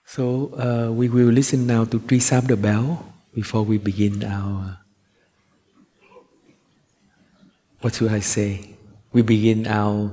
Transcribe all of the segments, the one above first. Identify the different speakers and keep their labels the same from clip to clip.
Speaker 1: So we will listen now to three sound the bell before we begin our, what should I say? We begin our ...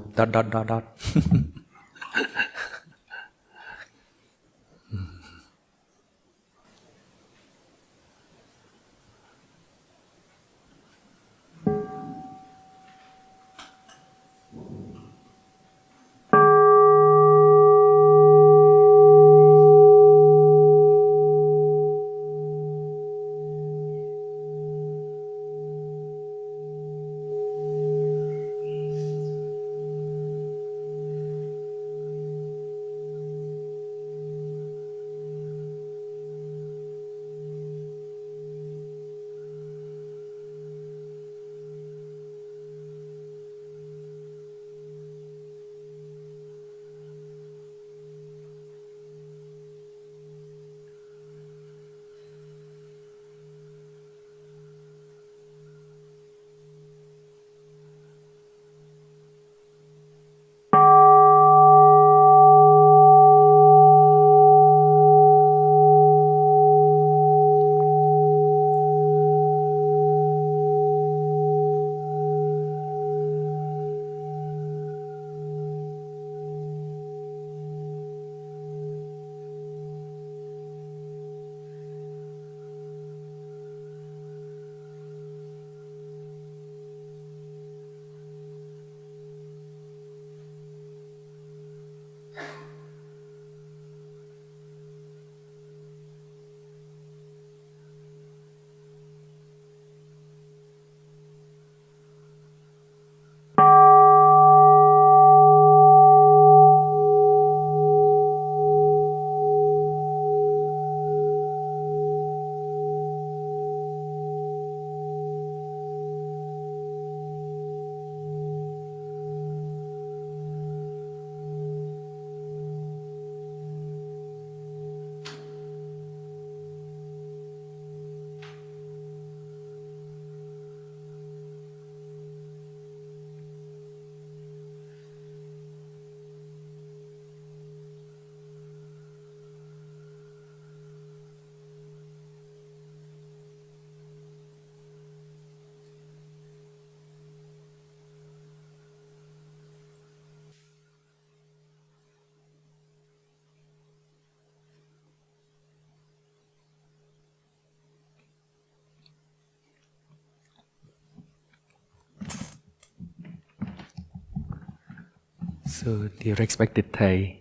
Speaker 1: So, dear respected Thầy,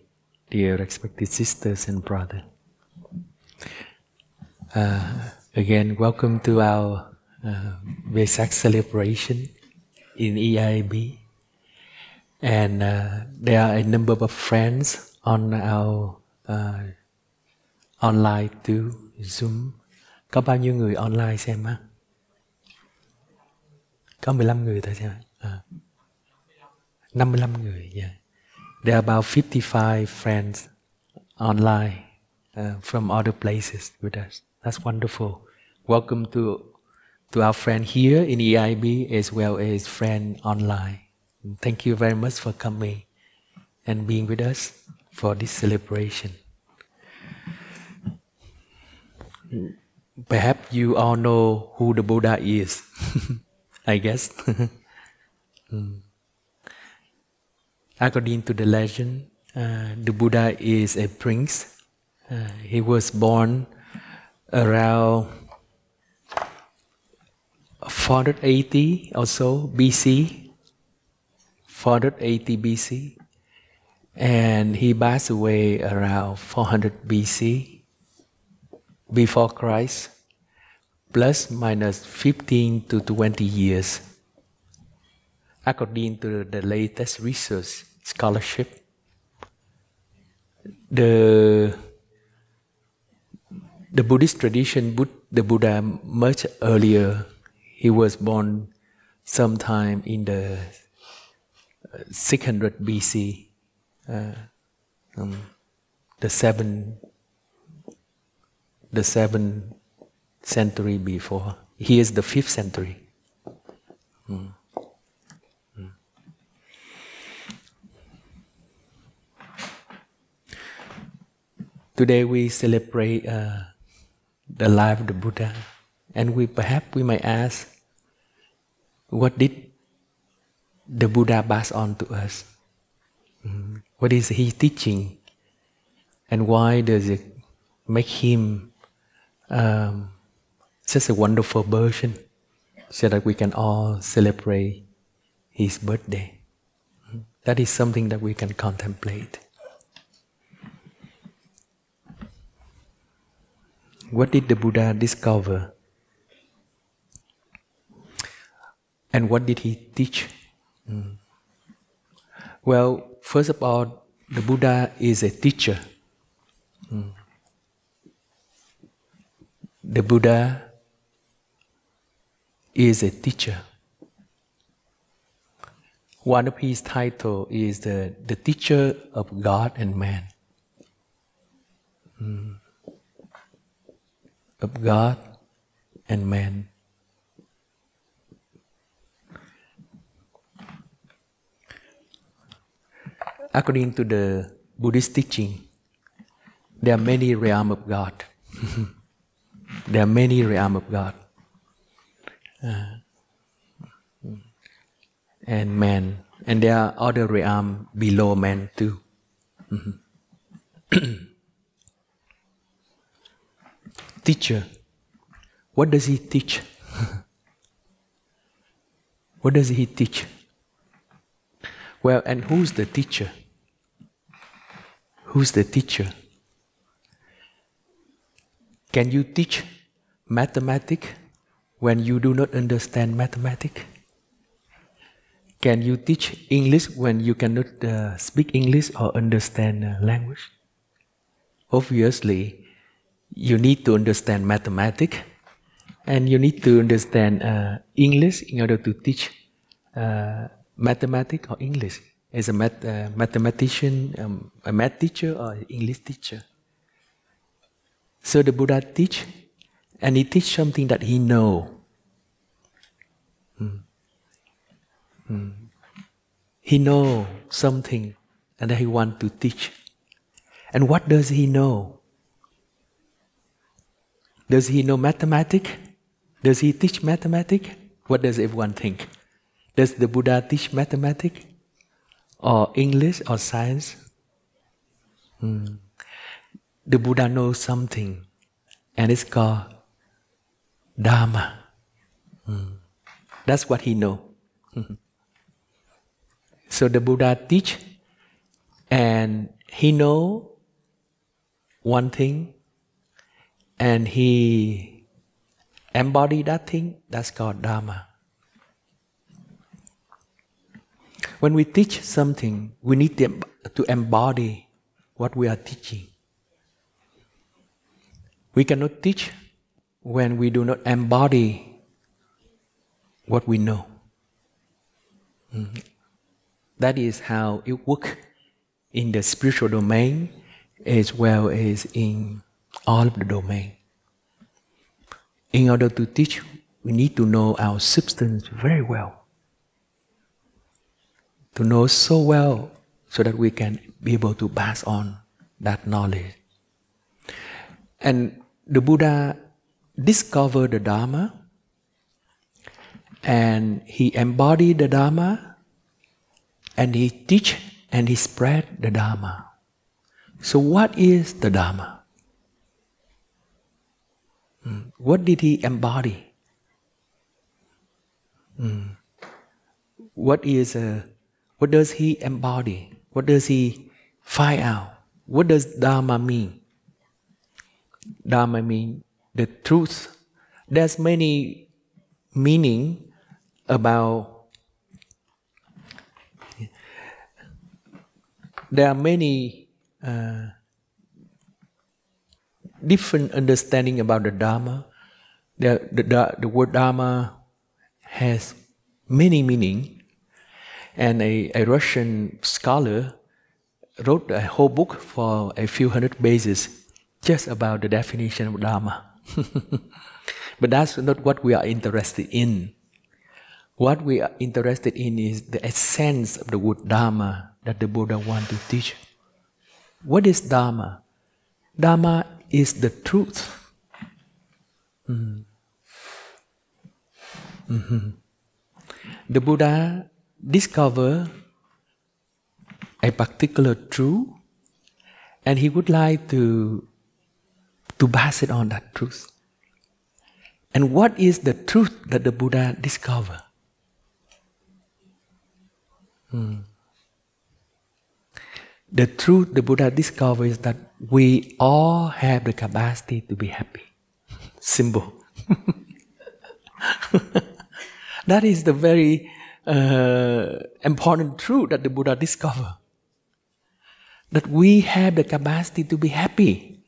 Speaker 1: dear respected sisters and brothers, again, welcome to our Vesak celebration in EIAB. And there are a number of friends on our online too, Zoom. Có bao nhiêu người online xem á? Có 15 người thôi xem. 55 người, yeah. There are about 55 friends online from other places with us. That's wonderful. Welcome to our friend here in EIB as well as friend online. Thank you very much for coming and being with us for this celebration. Perhaps you all know who the Buddha is, I guess. According to the legend, the Buddha is a prince. He was born around 480 or so BC, 480 BC, and he passed away around 400 BC, before Christ, plus minus 15 to 20 years. According to the latest research scholarship, the Buddhist tradition put the Buddha much earlier. He was born sometime in the 600 BC, the 7th century before. He is the 5th century. Today we celebrate the life of the Buddha, and perhaps we might ask, what did the Buddha pass on to us? What is he teaching, and why does it make him such a wonderful person, so that we can all celebrate his birthday? That is something that we can contemplate. What did the Buddha discover? And what did he teach? Well, first of all, the Buddha is a teacher. The Buddha is a teacher. One of his titles is the teacher of God and man. Of God and man. According to the Buddhist teaching, there are many realms of God. There are many realms of God. And man. And there are other realms below man too. Teacher. What does he teach? What does he teach? Well, and who's the teacher? Who's the teacher? Can you teach mathematics when you do not understand mathematics? Can you teach English when you cannot speak English or understand language? Obviously, you need to understand mathematics, and you need to understand English in order to teach mathematics or English. As a mathematician, a math teacher or English teacher. So the Buddha teach, and he teach something that he know. He know something, and that he want to teach. And what does he know? Does he know mathematics? Does he teach mathematics? What does everyone think? Does the Buddha teach mathematics? Or English or science? The Buddha knows something, and it's called Dharma. That's what he knows. So the Buddha teach, and he know one thing, and he embody that thing. That's called Dharma. When we teach something, we need to embody what we are teaching. We cannot teach when we do not embody what we know. That is how it works in the spiritual domain as well as in all of the domain. In order to teach, we need to know our substance very well. To know so well so that we can be able to pass on that knowledge. And the Buddha discovered the Dharma, and he embodied the Dharma, and he teach and he spread the Dharma. So what is the Dharma? What did he embody? What does he embody? What does he find out? What does Dharma mean? Dharma means the truth. There's many meaning about. There are many different understanding about the Dharma. The word Dharma has many meaning, and a Russian scholar wrote a whole book for a few hundred pages just about the definition of Dharma. But that's not what we are interested in. What we are interested in is the essence of the word Dharma that the Buddha wants to teach. What is Dharma? Dharma is the truth. The Buddha discovered a particular truth, and he would like to pass it on, that truth. And what is the truth that the Buddha discovered? The truth the Buddha discovered is that we all have the capacity to be happy. Simple. That is the very important truth that the Buddha discovered. That we have the capacity to be happy.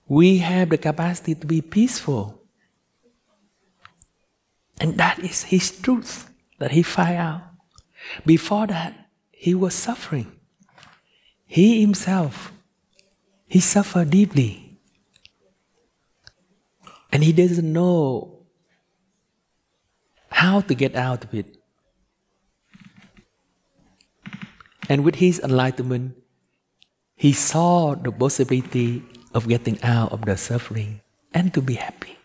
Speaker 1: We have the capacity to be peaceful. And that is his truth that he found out. Before that, he was suffering. He himself, he suffered deeply. And he doesn't know how to get out of it. And with his enlightenment, he saw the possibility of getting out of the suffering and to be happy.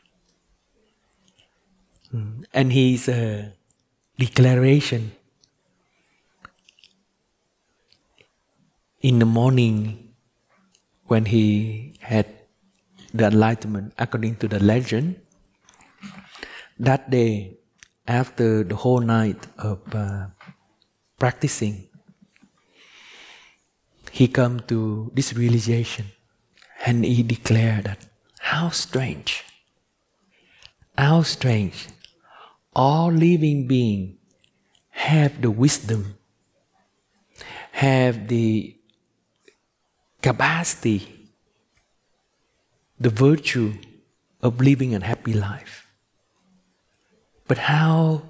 Speaker 1: And his declaration in the morning when he had the enlightenment, according to the legend, that day, after the whole night of practicing, he come to this realization, and he declared that, how strange, all living beings have the wisdom, have the capacity, the virtue of living a happy life. But how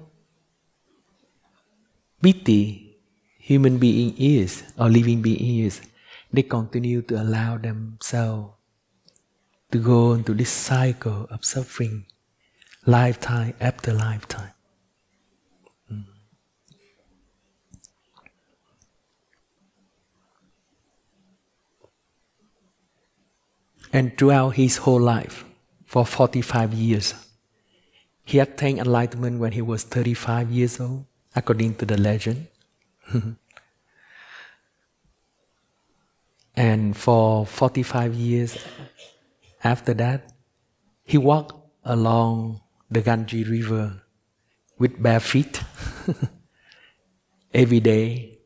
Speaker 1: pity human being is, or living being is, they continue to allow themselves to go into this cycle of suffering, lifetime after lifetime. And throughout his whole life, for 45 years, he attained enlightenment when he was 35 years old, according to the legend. And for 45 years after that, he walked along the Ganges River with bare feet every day,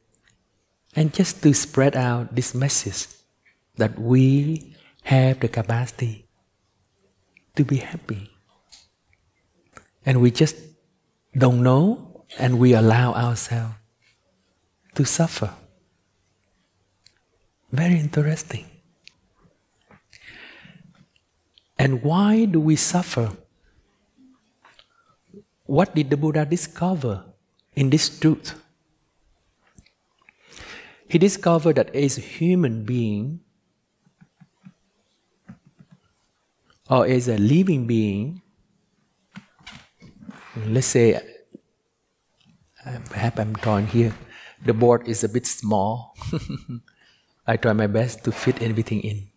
Speaker 1: and just to spread out this message that we have the capacity to be happy. And we just don't know, and we allow ourselves to suffer. Very interesting. And why do we suffer? What did the Buddha discover in this truth? He discovered that as a human being, or as a living being, let's say, perhaps I'm drawing here, the board is a bit small. I try my best to fit everything in.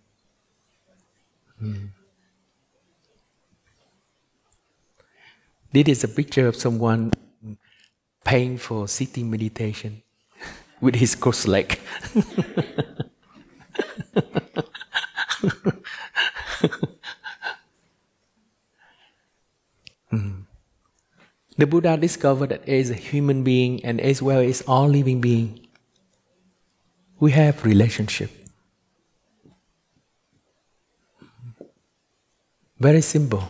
Speaker 1: This is a picture of someone paying for sitting meditation with his crossed leg. The Buddha discovered that as a human being and as well as all living beings, we have relationship. Very simple.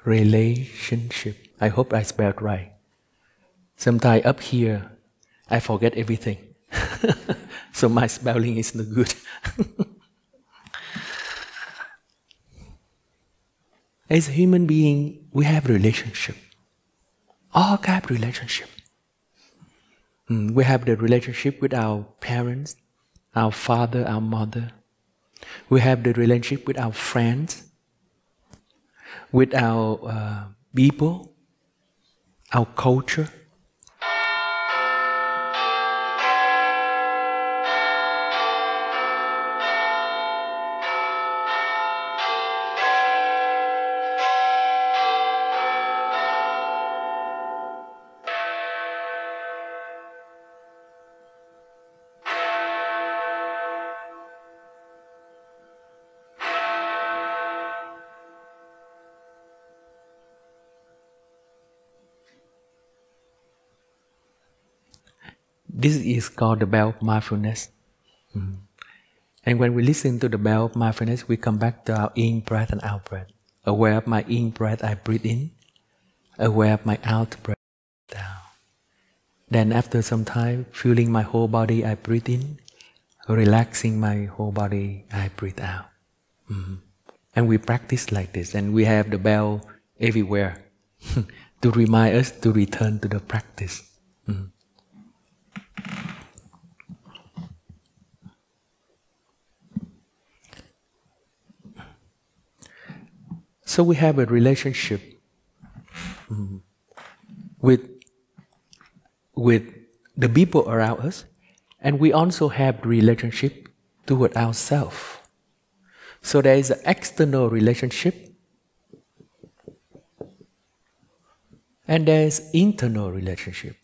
Speaker 1: Relationship. I hope I spelled right. Sometimes up here, I forget everything. So my spelling is not good. As a human being, we have relationship. All kind of relationship. We have the relationship with our parents, our father, our mother. We have the relationship with our friends, with our people, our culture. This is called the bell of mindfulness. And when we listen to the bell of mindfulness, we come back to our in breath and out breath. Aware of my in breath, I breathe in. Aware of my out breath, down. Then after some time, feeling my whole body, I breathe in. Relaxing my whole body, I breathe out. And we practice like this, and we have the bell everywhere to remind us to return to the practice. So we have a relationship with the people around us, and we also have relationship toward ourselves. So there is an external relationship, and there is internal relationship.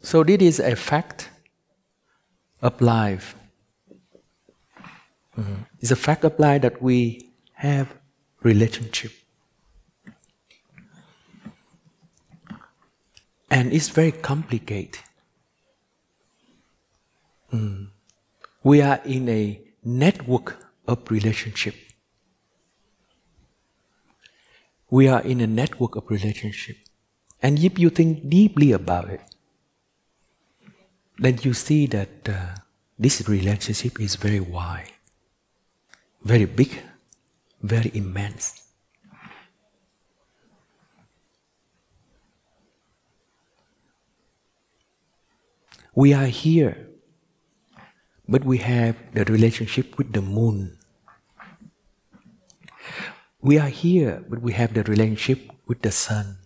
Speaker 1: So this is a fact of life. It's a fact of life that we have relationship. And it's very complicated. We are in a network of relationship. We are in a network of relationship. And if you think deeply about it, then you see that this relationship is very wide, very big, very immense. We are here, but we have the relationship with the moon. We are here, but we have the relationship with the sun.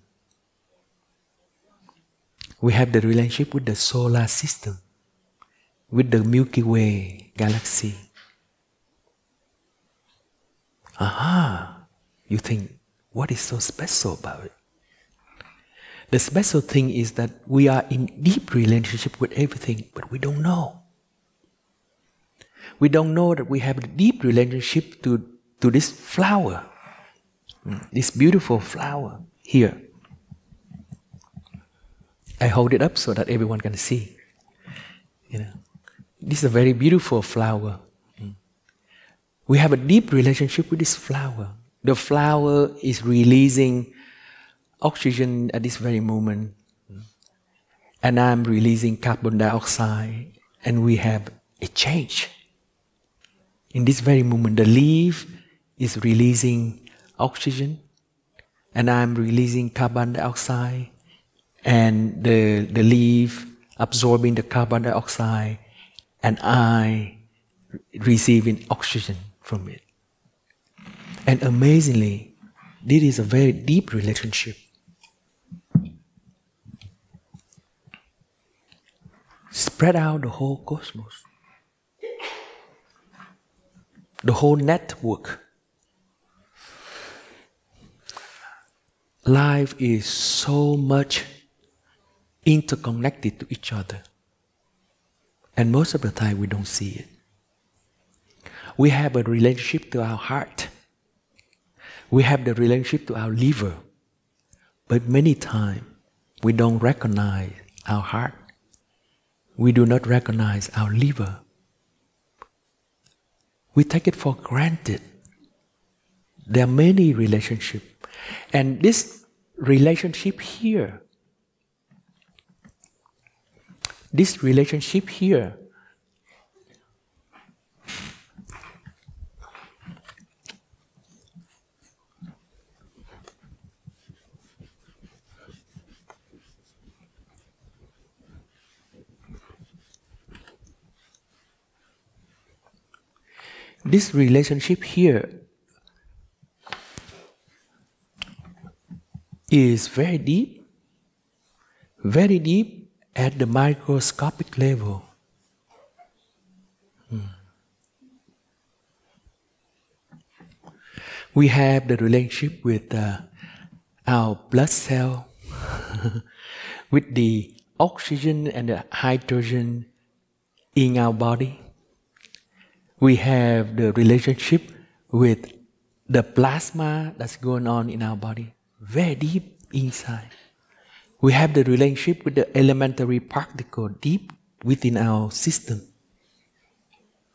Speaker 1: We have the relationship with the solar system, with the Milky Way galaxy. Aha! You think, what is so special about it? The special thing is that we are in deep relationship with everything, but we don't know. We don't know that we have a deep relationship to this flower, this beautiful flower here. I hold it up so that everyone can see. This is a very beautiful flower. We have a deep relationship with this flower. The flower is releasing oxygen at this very moment, and I'm releasing carbon dioxide, and we have a change. In this very moment, the leaf is releasing oxygen, and I'm releasing carbon dioxide, and the leaf absorbing the carbon dioxide, and I receiving oxygen from it. And amazingly, this is a very deep relationship. Spread out the whole cosmos, the whole network. Life is so much interconnected to each other, and most of the time we don't see it. We have a relationship to our heart. We have the relationship to our liver, but many times we don't recognize our heart. We do not recognize our liver. We take it for granted. There are many relationships. And this relationship here, this relationship here, this relationship here is very deep at the microscopic level. We have the relationship with our blood cell, with the oxygen and the hydrogen in our body. We have the relationship with the plasma that's going on in our body. Very deep. inside. We have the relationship with the elementary particle deep within our system.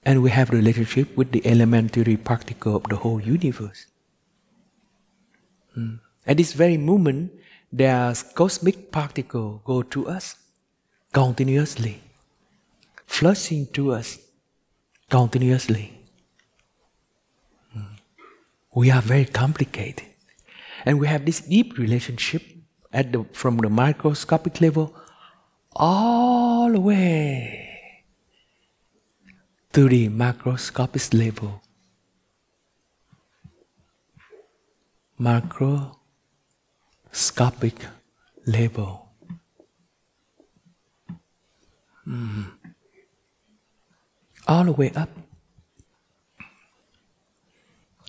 Speaker 1: And we have relationship with the elementary particle of the whole universe. At this very moment, there's cosmic particle go to us continuously, flushing to us continuously. We are very complicated. And we have this deep relationship from the microscopic level all the way to the macroscopic level. Macroscopic level. All the way up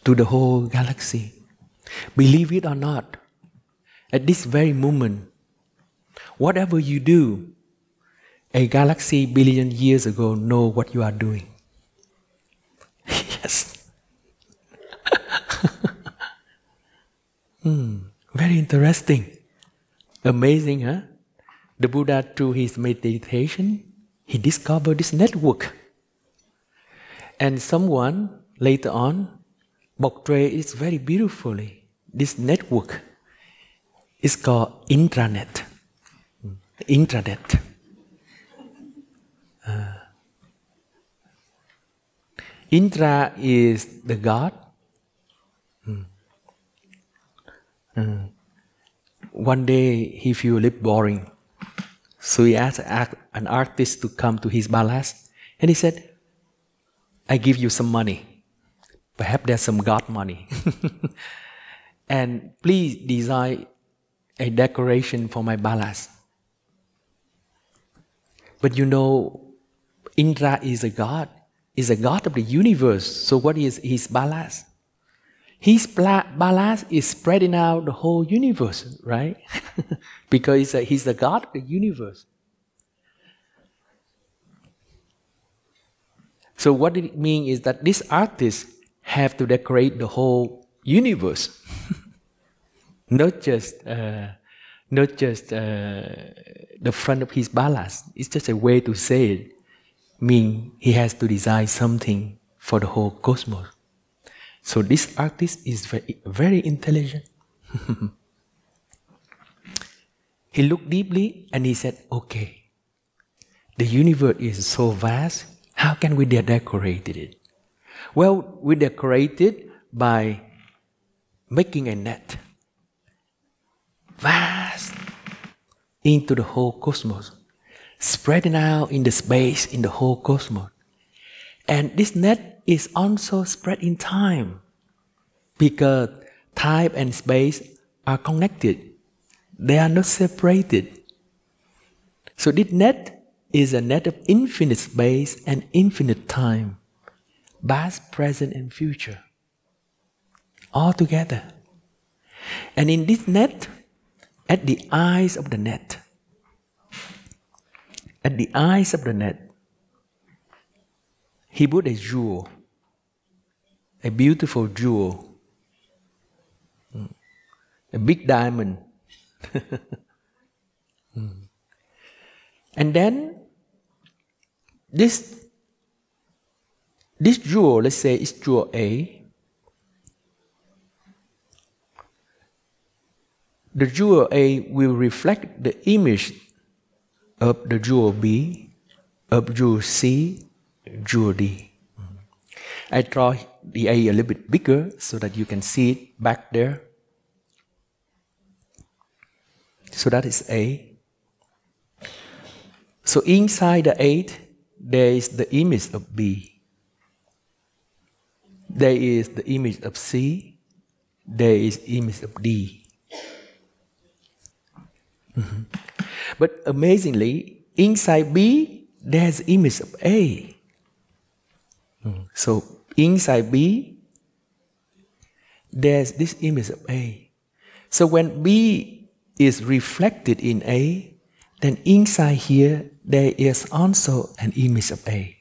Speaker 1: to the whole galaxy. Believe it or not, at this very moment, whatever you do, a galaxy billion years ago know what you are doing. Yes. Very interesting. Amazing, huh? The Buddha, through his meditation, he discovered this network. And someone later on portrayed it very beautifully. This network is called intranet. Intranet. Intra is the God. One day he feel a little boring. So he asked an artist to come to his palace. And he said, I give you some money. Perhaps there's some God money. And please design a decoration for my palace. But you know, Indra is a god of the universe. So what is his palace? His palace is spreading out the whole universe, right? Because he's the god of the universe. So what it means is that this artist have to decorate the whole universe, not just the front of his palace. It's just a way to say it. Mean he has to design something for the whole cosmos. So this artist is very, very intelligent. He looked deeply and he said, okay, the universe is so vast, how can we decorate it? Well, we decorate it by making a net. Vast into the whole cosmos. Spreading out in the space in the whole cosmos. And this net is also spread in time. Because time and space are connected. They are not separated. So this net is a net of infinite space and infinite time. Past, present, and future. All together. And in this net, at the eyes of the net, he put a jewel, a beautiful jewel, a big diamond. And then this jewel, let's say it's jewel A. The jewel A will reflect the image of the jewel B, of jewel C, jewel D. I draw the A little bit bigger so that you can see it back there. So that is A. So inside the 8, there is the image of B. There is the image of C. There is image of D. But amazingly, inside B, there's image of A. So inside B, there's this image of A. So when B is reflected in A, then inside here, there is also an image of A.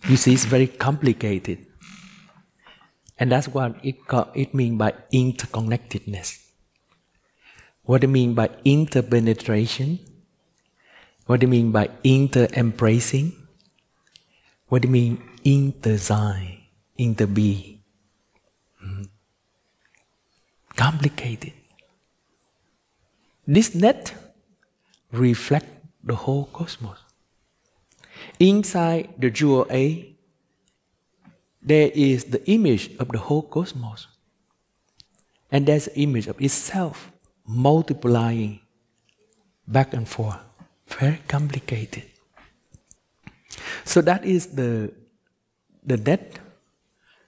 Speaker 1: You see, it's very complicated. And that's what it means by interconnectedness. What do you mean by interpenetration? What do you mean by inter-embracing? What do you mean inter-sein, inter-be? Complicated. This net reflects the whole cosmos. Inside the jewel A, there is the image of the whole cosmos. And there's an image of itself multiplying back and forth. Very complicated. So that is the depth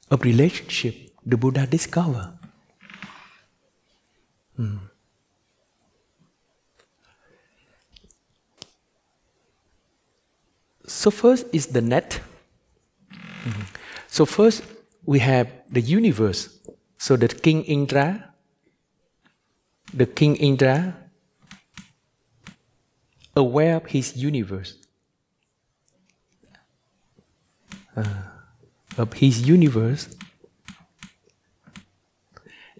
Speaker 1: of relationship the Buddha discovered. So first is the net. So first we have the universe. So the King Indra aware of his universe.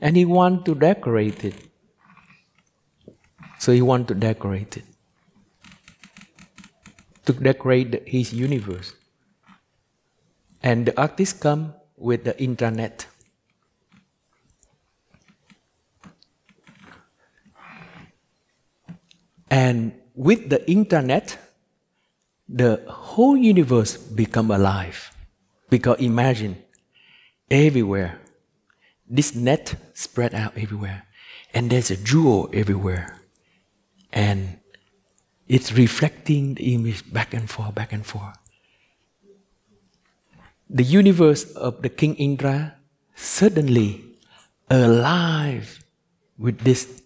Speaker 1: And he wants to decorate it. So he wants to decorate it. To decorate his universe. And the artist come with the intranet. And with the internet, the whole universe become alive. Because imagine, everywhere, this net spread out everywhere. And there's a jewel everywhere. And it's reflecting the image back and forth, back and forth. The universe of the King Indra suddenly alive with this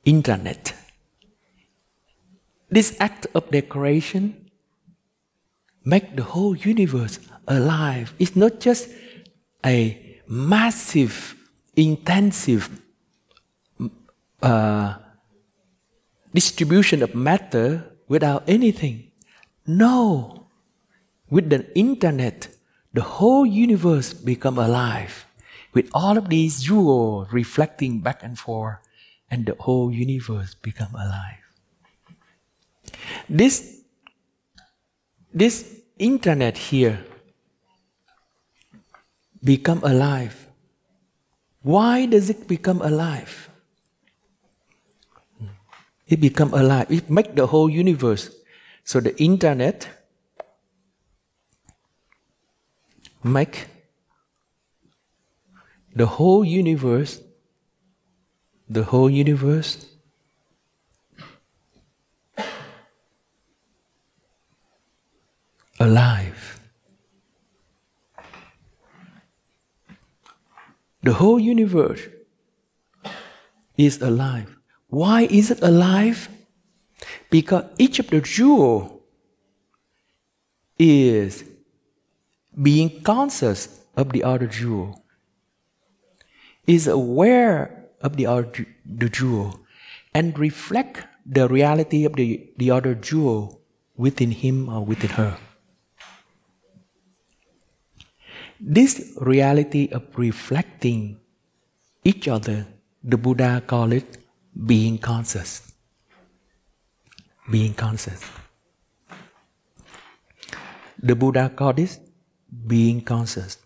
Speaker 1: intranet. This act of decoration make the whole universe alive. It's not just a massive, intensive distribution of matter without anything. No. With the internet, the whole universe become alive. With all of these jewels reflecting back and forth, and the whole universe become alive. This internet here become alive. Why does it become alive? It become alive. It make the whole universe. So the internet make the whole universe alive. The whole universe is alive. Why is it alive? Because each of the jewels is being conscious of the other jewel, is aware of the jewel, and reflect the reality of the other jewel within him or within her. This reality of reflecting each other, the Buddha called it being conscious. Being conscious. The Buddha called this being conscious.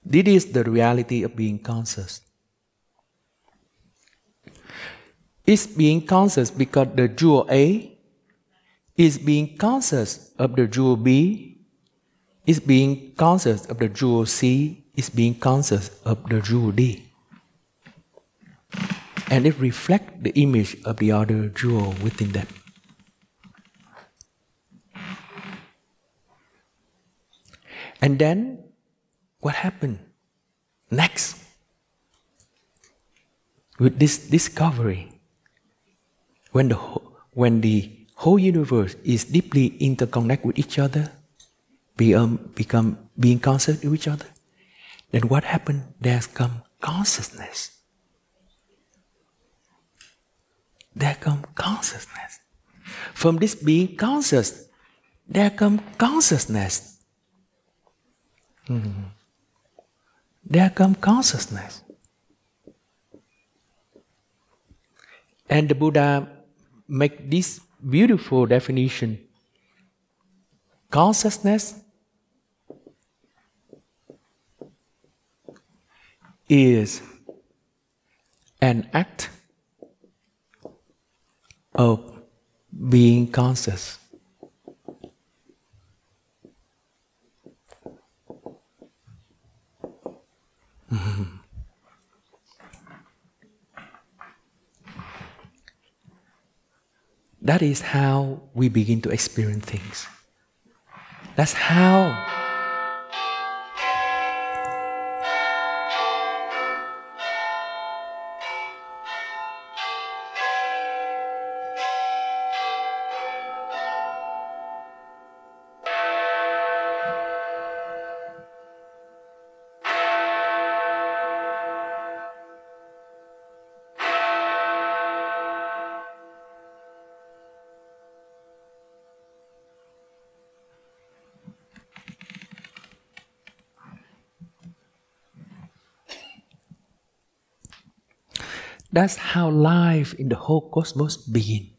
Speaker 1: This is the reality of being conscious. It's being conscious because the jewel A is being conscious of the jewel B, is being conscious of the jewel C, is being conscious of the jewel D. And it reflects the image of the other jewel within them. And then, what happened next? With this discovery, when the whole universe is deeply interconnected with each other, become being conscious of each other, then what happened? There's come consciousness. There come consciousness. From this being conscious, there come consciousness. There come consciousness. And the Buddha make this beautiful definition. Consciousness is an act of being conscious. That is how we begin to experience things. That's how That's how life in the whole cosmos begins.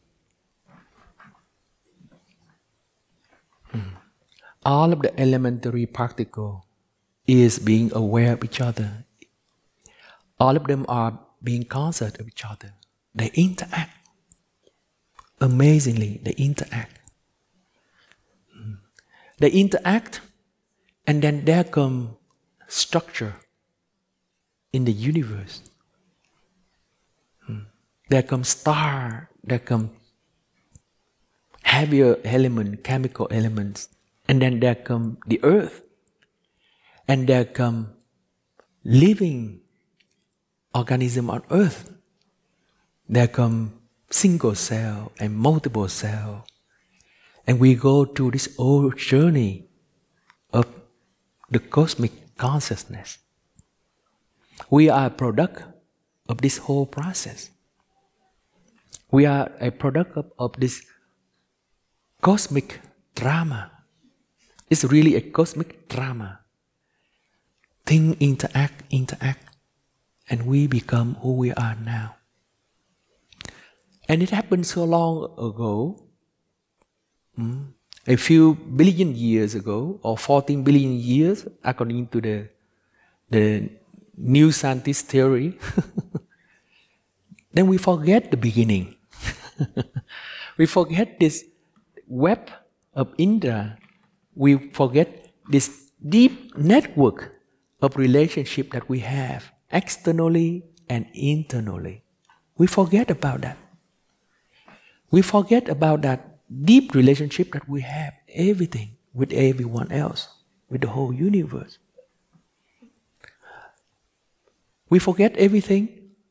Speaker 1: All of the elementary particle is being aware of each other. All of them are being conscious of each other. They interact. Amazingly, they interact. They interact, and then there comes structure in the universe. There comes star, there comes heavier element, chemical elements, and then there comes the earth, and there come living organism on earth. There come single cell and multiple cell, and we go through this whole journey of the cosmic consciousness. We are a product of this whole process. We are a product of this cosmic drama. It's really a cosmic drama. Things interact, and we become who we are now. And it happened so long ago, a few billion years ago, or 14 billion years, according to the new scientist theory. Then we forget the beginning. We forget this web of Indra. We forget this deep network of relationship that we have externally and internally. We forget about that. We forget about that deep relationship that we have, everything, with everyone else, with the whole universe. We forget everything,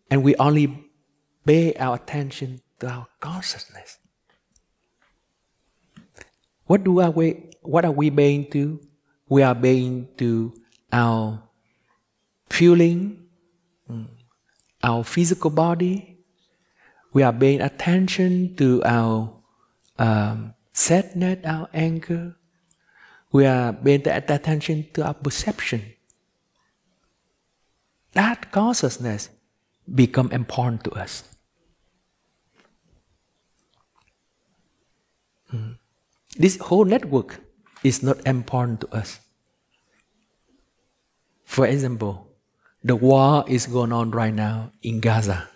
Speaker 1: and we only pay our attention to our consciousness. What are we paying to? We are paying to our feeling, our physical body. We are paying attention to our sadness, our anger. We are paying attention to our perception. That consciousness becomes important to us. This whole network is not important to us. For example, the war is going on right now in Gaza.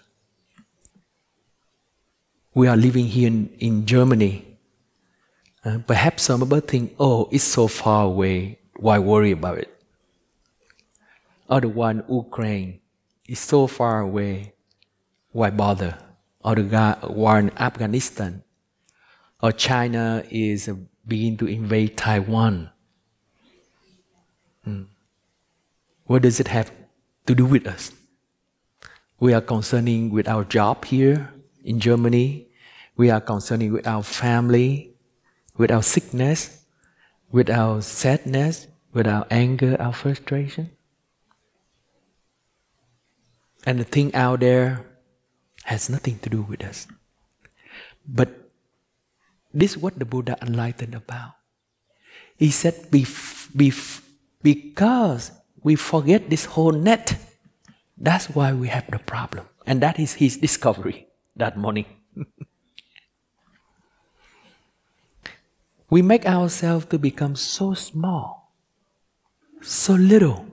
Speaker 1: We are living here in Germany. Perhaps some of us think, oh, it's so far away, why worry about it? Or the one Ukraine is so far away, why bother? Or the war in Afghanistan. Or China is beginning to invade Taiwan. What does it have to do with us? We are concerning with our job here in Germany. We are concerning with our family, with our sickness, with our sadness, with our anger, our frustration. And the thing out there has nothing to do with us. But this is what the Buddha enlightened about. He said, because we forget this whole net, that's why we have the problem. And that is his discovery. that morning. We make ourselves to become so small, so little.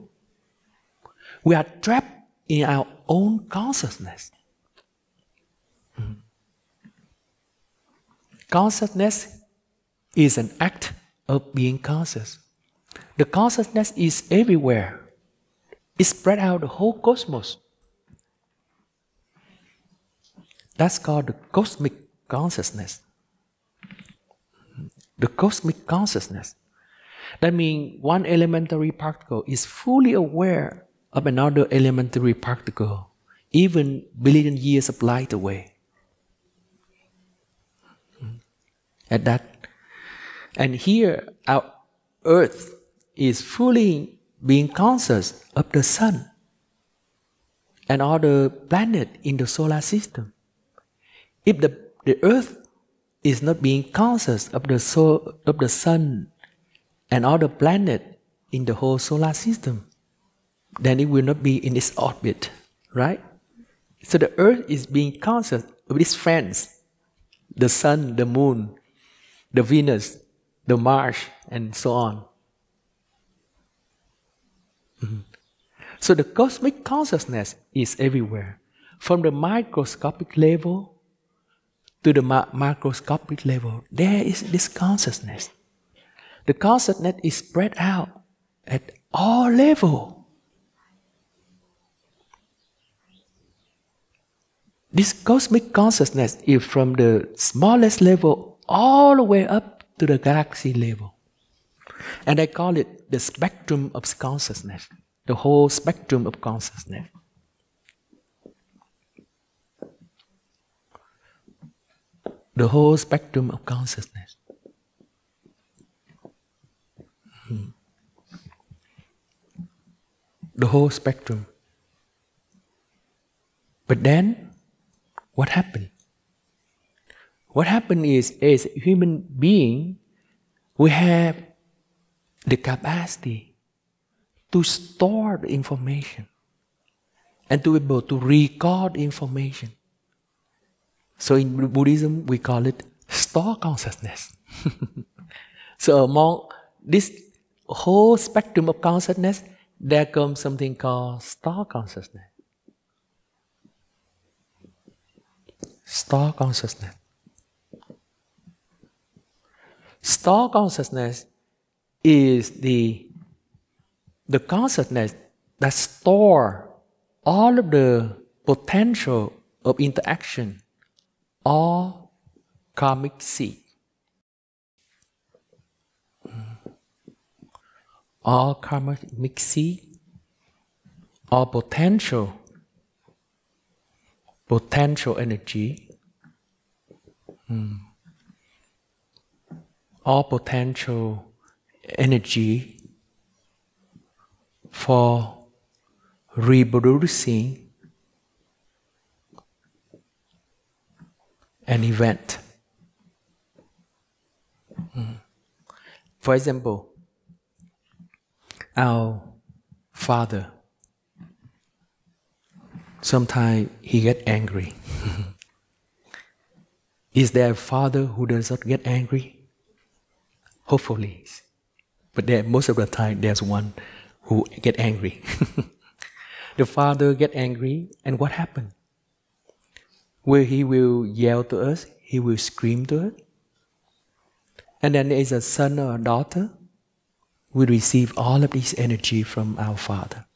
Speaker 1: We are trapped in our own consciousness. Consciousness is an act of being conscious. The consciousness is everywhere. It spread out the whole cosmos. That's called the cosmic consciousness. The cosmic consciousness. That means one elementary particle is fully aware of another elementary particle, even billion years of light away. At that, and here our earth is fully being conscious of the sun and all the planets in the solar system. If the earth is not being conscious of the sun and all the planets in the whole solar system, then it will not be in its orbit, right? So the earth is being conscious of its friends, the sun, the moon, the Venus, the Mars, and so on. So the cosmic consciousness is everywhere. From the microscopic level to the macroscopic level, there is this consciousness. The consciousness is spread out at all levels. This cosmic consciousness is from the smallest level all the way up to the galaxy level. And I call it the spectrum of consciousness, the whole spectrum of consciousness. The whole spectrum of consciousness. The whole spectrum. But then, what happened? What happened is, as a human being, we have the capacity to store the information and to be able to record information. So in Buddhism, we call it store consciousness. So among this whole spectrum of consciousness, there comes something called store consciousness. Store consciousness. Store consciousness is the consciousness that stores all of the potential of interaction or karmic seed. All karmic seed or potential energy, all potential energy for reproducing an event. For example, our father, sometimes he gets angry. Is there a father who does not get angry? Hopefully. But most of the time, there's one who gets angry. The father gets angry, and what happens? Where he will yell to us, he will scream to us. And then there is a son or a daughter. We receive all of this energy from our father.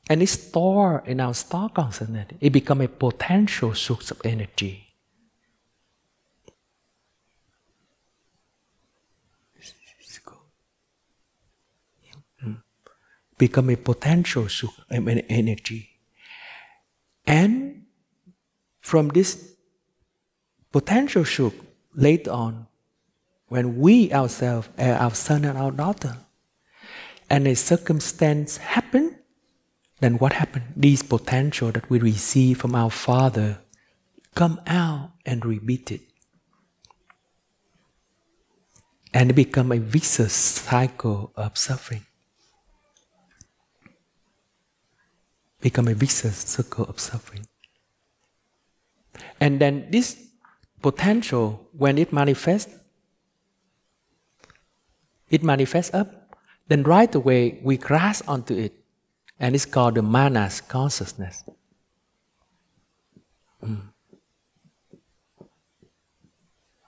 Speaker 1: And it's stored in our star consciousness. It becomes a potential source of energy. Become a potential source of energy. And from this potential source, later on, when we ourselves, our son and our daughter, and a circumstance happen, then what happened? These potential that we receive from our father come out and repeat it. And it become a vicious cycle of suffering. Become a vicious circle of suffering. And then this potential, when it manifests up, then right away we grasp onto it. And it's called the manas consciousness.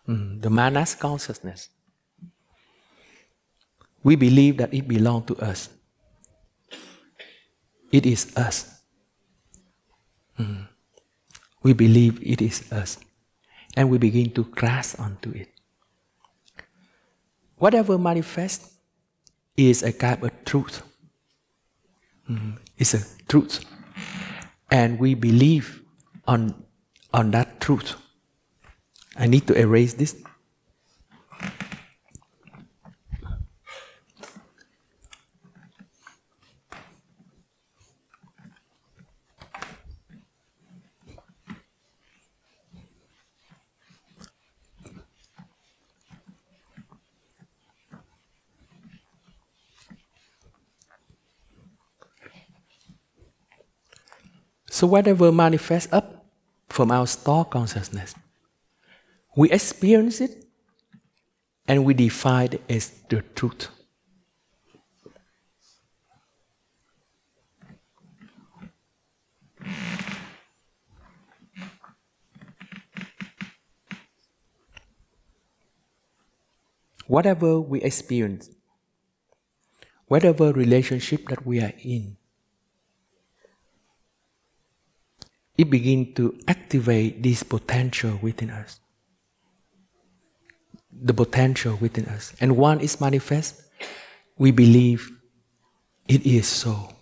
Speaker 1: The manas consciousness. We believe that it belongs to us. It is us. We believe it is us. And we begin to grasp onto it. Whatever manifests is a kind of truth. It's a truth. And we believe on that truth. I need to erase this. So whatever manifests up from our stored consciousness, we experience it and we define it as the truth. Whatever we experience, whatever relationship that we are in, it begins to activate this potential within us. The potential within us. And once it's manifest, we believe it is so.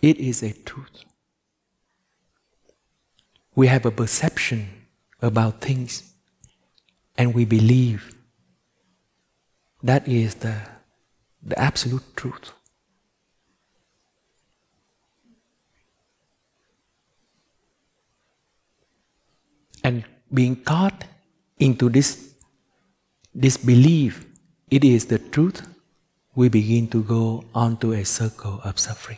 Speaker 1: It is a truth. We have a perception about things, and we believe that is the absolute truth. And being caught into this belief, it is the truth, we begin to go onto a circle of suffering.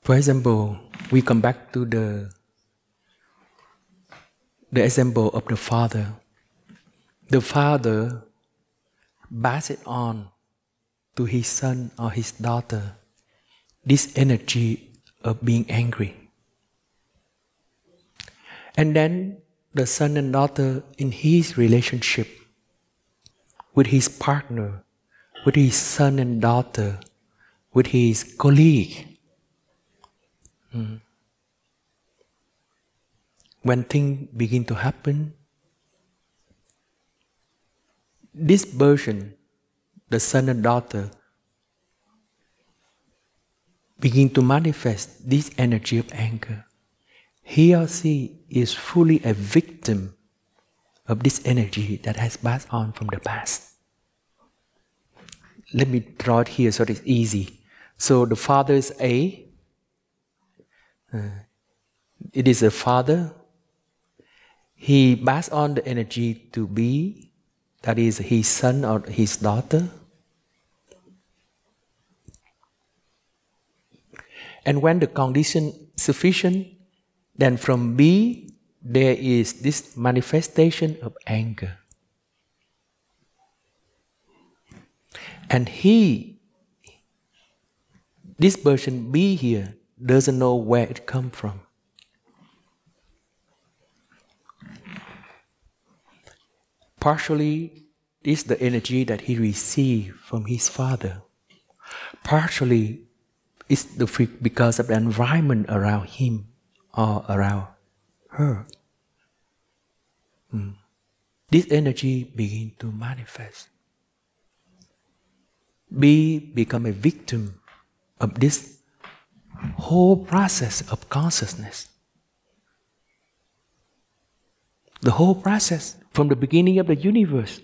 Speaker 1: For example, we come back to the example of the father. The father passes on to his son or his daughter this energy of being angry. And then the son and daughter in his relationship with his partner, with his son and daughter, with his colleague. When things begin to happen, this version, the son and daughter, begin to manifest this energy of anger. He or she is fully a victim of this energy that has passed on from the past. Let me draw it here so it's easy. So the father is A. It is a father. He passed on the energy to B. That is his son or his daughter. And when the condition sufficient, then from B, there is this manifestation of anger. And this person B here, doesn't know where it comes from. Partially, it's the energy that he received from his father. Partially, it's because of the environment around him or around her. This energy begins to manifest. B become a victim of this whole process of consciousness. The whole process from the beginning of the universe.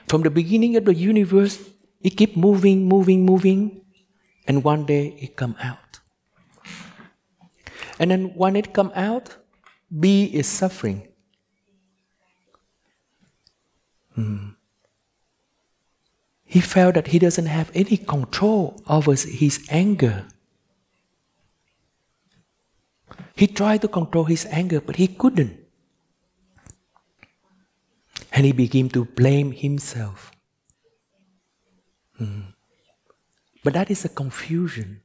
Speaker 1: From the beginning of the universe, it keeps moving, and one day it comes out. And then when it comes out, B is suffering. He felt that he doesn't have any control over his anger. He tried to control his anger, but he couldn't. And he began to blame himself. But that is a confusion.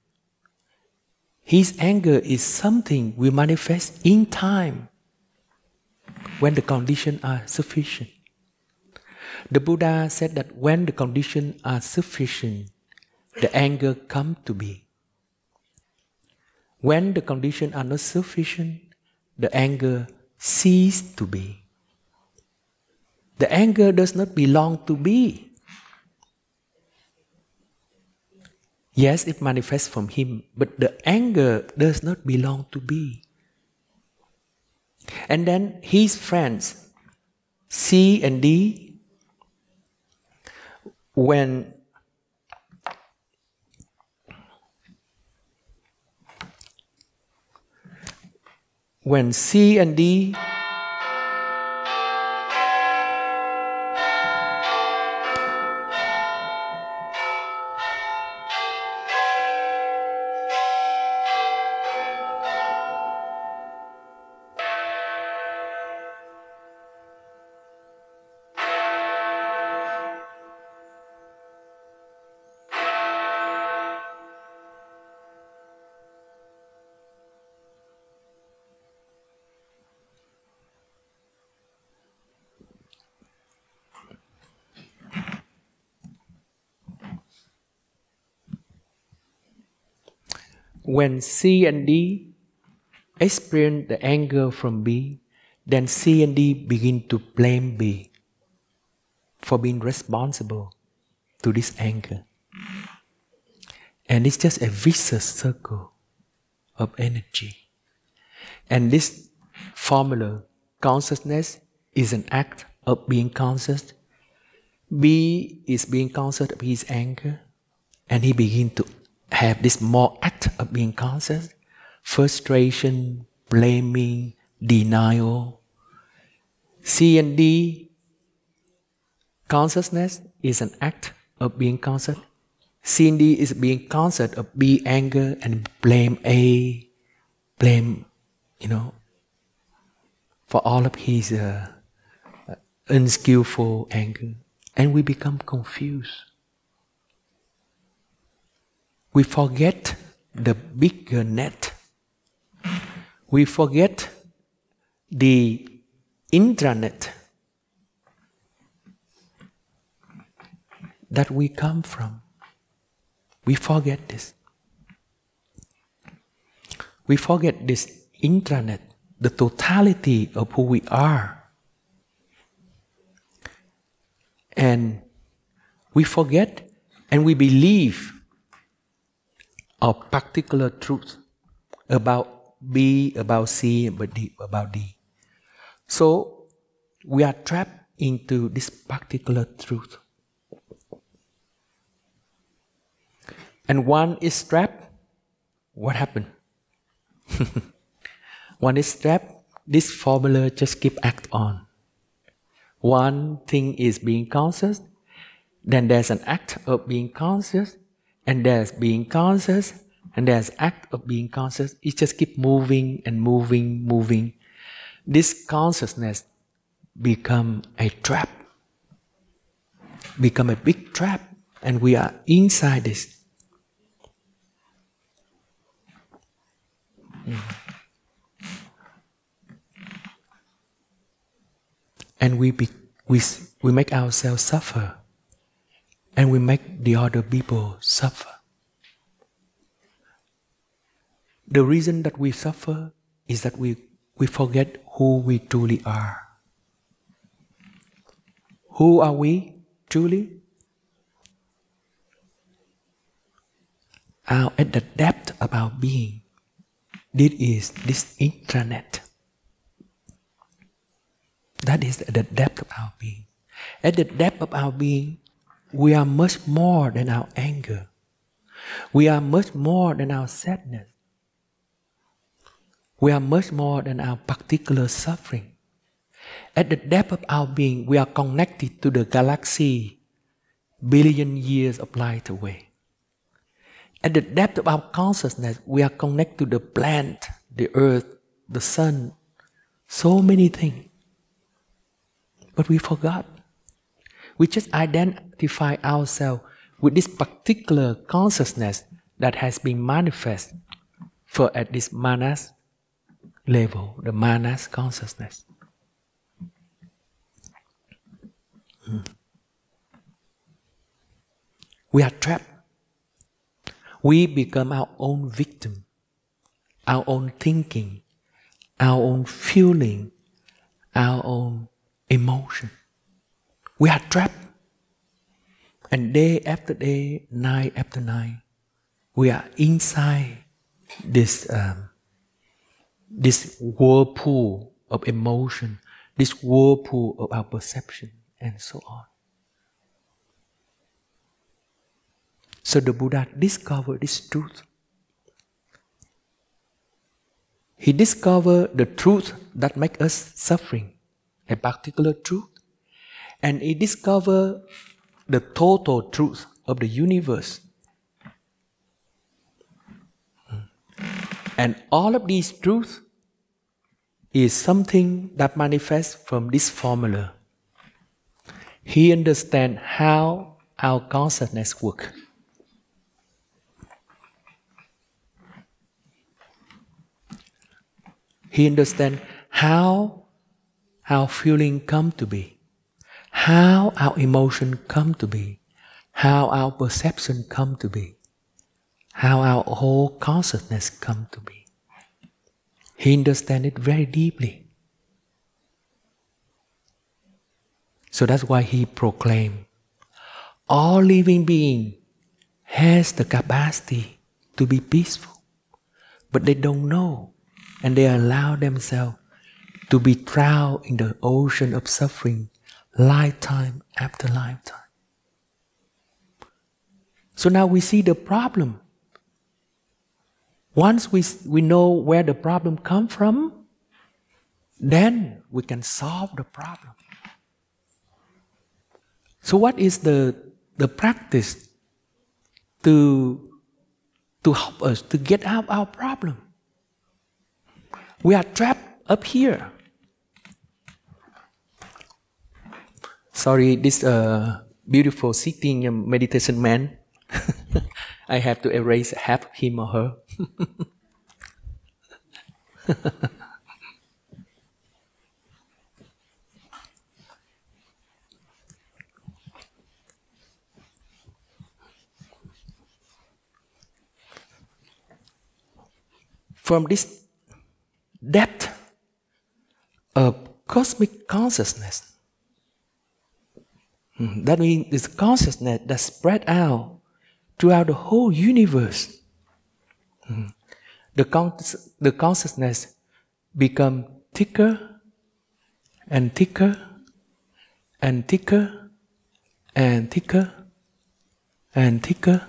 Speaker 1: His anger is something we manifest in time when the conditions are sufficient. The Buddha said that when the conditions are sufficient, the anger comes to be. When the conditions are not sufficient, the anger ceases to be. The anger does not belong to be. Yes, it manifests from him, but the anger does not belong to be. And then his friends, C and D, when C and D when C and D experience the anger from B, then C and D begin to blame B for being responsible to this anger. And it's just a vicious circle of energy. And this formula, consciousness is an act of being conscious. B is being conscious of his anger, and he begins to have this more act of being conscious, frustration, blaming, denial. C and D, consciousness is an act of being conscious. C and D is being conscious of B anger and blame A, blame, for all of his unskillful anger. And we become confused. We forget the bigger net. We forget the intranet that we come from. We forget this. We forget this intranet, the totality of who we are. And we forget and we believe a particular truth about B, about C, about D. So we are trapped into this particular truth. And one is trapped, what happened? One is trapped, this formula just keep act on. One thing is being conscious, then there's an act of being conscious, and there's being conscious, and there's act of being conscious. It just keep moving and moving, moving. This consciousness become a trap, become a big trap, and we are inside this. And we make ourselves suffer, and we make the other people suffer. The reason that we suffer is that we forget who we truly are. Who are we truly? At the depth of our being, this is this intranet. That is at the depth of our being. At the depth of our being, we are much more than our anger. We are much more than our sadness. We are much more than our particular suffering. At the depth of our being, we are connected to the galaxy billion years of light away. At the depth of our consciousness, we are connected to the plant, the earth, the sun, so many things. But we forgot. We just identify ourselves with this particular consciousness that has been manifest for at this manas level, the manas consciousness. We are trapped. We become our own victim, our own thinking, our own feeling, our own emotion. We are trapped. And day after day, night after night, we are inside this whirlpool of emotion, this whirlpool of our perception, and so on. So the Buddha discovered this truth. He discovered the truth that makes us suffering, a particular truth. And he discovered the total truth of the universe. And all of these truths is something that manifests from this formula. He understands how our consciousness works. He understands how our feeling come to be, how our emotion come to be, how our perception come to be, how our whole consciousness come to be. He understands it very deeply. So that's why he proclaimed, all living being has the capacity to be peaceful, but they don't know, and they allow themselves to be drowned in the ocean of suffering, lifetime after lifetime. So now we see the problem. Once we know where the problem comes from, then we can solve the problem. So what is the practice to help us to get out of our problem? We are trapped up here. Sorry, this beautiful sitting meditation man, I have to erase half him or her. From this depth of cosmic consciousness, that means it's consciousness that spread out throughout the whole universe. The consciousness become thicker and thicker and thicker and thicker and thicker,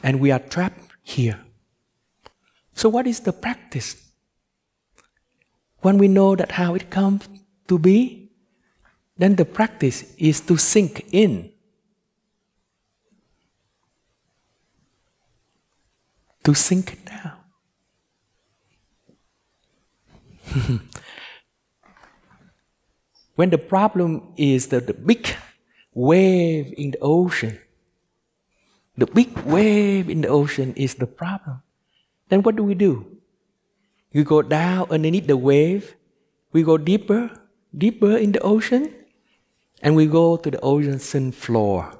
Speaker 1: and we are trapped here. So what is the practice? When we know that how it comes to be, then the practice is to sink in. To sink down. When the problem is the big wave in the ocean, the big wave in the ocean is the problem, then what do? We go down underneath the wave, we go deeper in the ocean, and we go to the ocean floor.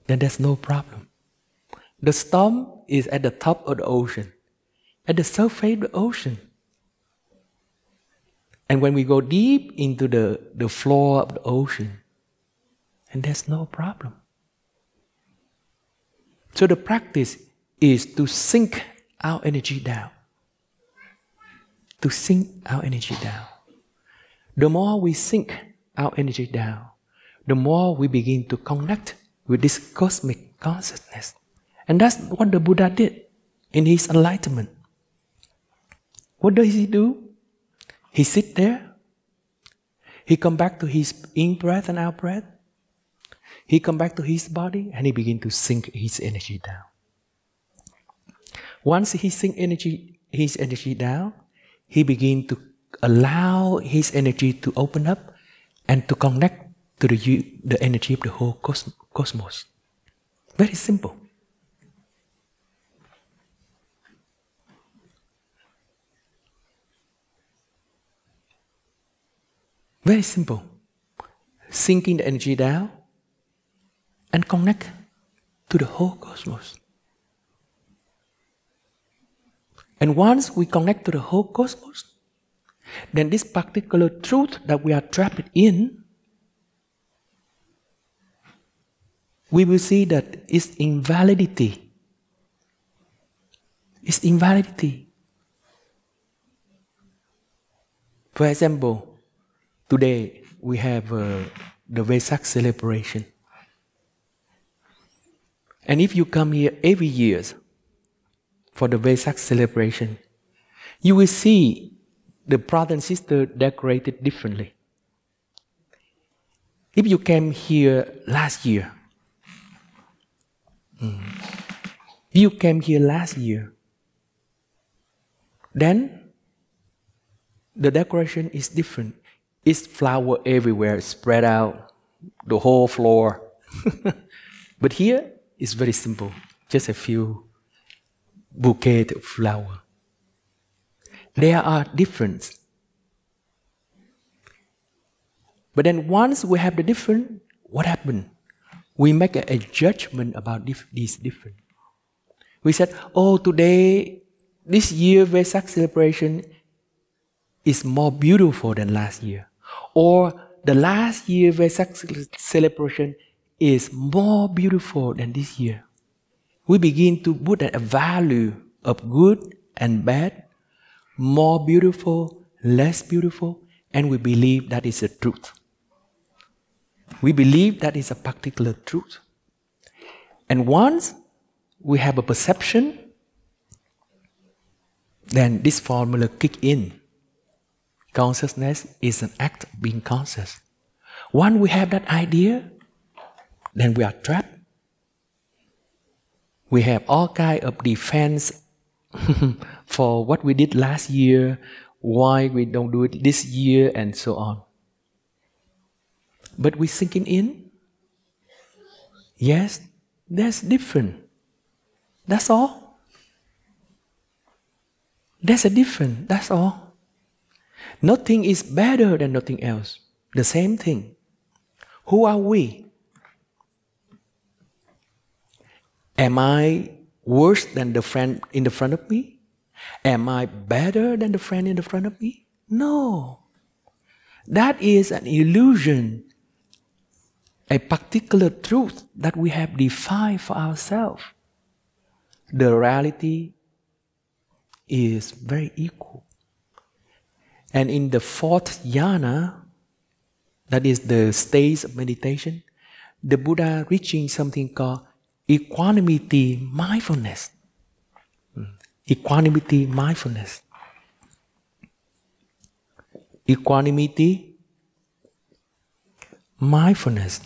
Speaker 1: Then there's no problem. The storm is at the top of the ocean, at the surface of the ocean. And when we go deep into the floor of the ocean, and there's no problem. So the practice is to sink our energy down. To sink our energy down. The more we sink our energy down, the more we begin to connect with this cosmic consciousness. And that's what the Buddha did in his enlightenment. What does he do? He sit there. He come back to his in-breath and out-breath. He come back to his body and he begin to sink his energy down. Once he sink his energy down, he begin to allow his energy to open up and to connect to the energy of the whole cosmos. Very simple. Very simple. Sinking the energy down and connect to the whole cosmos. And once we connect to the whole cosmos, then this particular truth that we are trapped in, we will see that its invalidity. Its invalidity. For example, today we have the Vesak celebration. And if you come here every year for the Vesak celebration, you will see the brother and sister decorated differently. If you came here last year, then the decoration is different. It's flower everywhere, spread out, the whole floor. But here, it's very simple, just a few bouquets of flowers. There are differences. But then once we have the difference, what happened? We make a judgment about these different. We said, oh, today, this year Vesak celebration is more beautiful than last year. Or the last year Vesak celebration is more beautiful than this year. We begin to put a value of good and bad, more beautiful, less beautiful, and we believe that is the truth. We believe that is a particular truth. And once we have a perception, then this formula kicks in. Consciousness is an act of being conscious. Once we have that idea, then we are trapped. We have all kinds of defense for what we did last year, why we don't do it this year, and so on. But we're sinking in. Yes, that's different. That's all. There's a difference, that's all. Nothing is better than nothing else. The same thing. Who are we? Am I worse than the friend in the front of me? Am I better than the friend in the front of me? No. That is an illusion, a particular truth that we have defined for ourselves. The reality is very equal. And in the fourth jhana, that is the stage of meditation, the Buddha reaching something called equanimity mindfulness. Equanimity mindfulness. Equanimity mindfulness.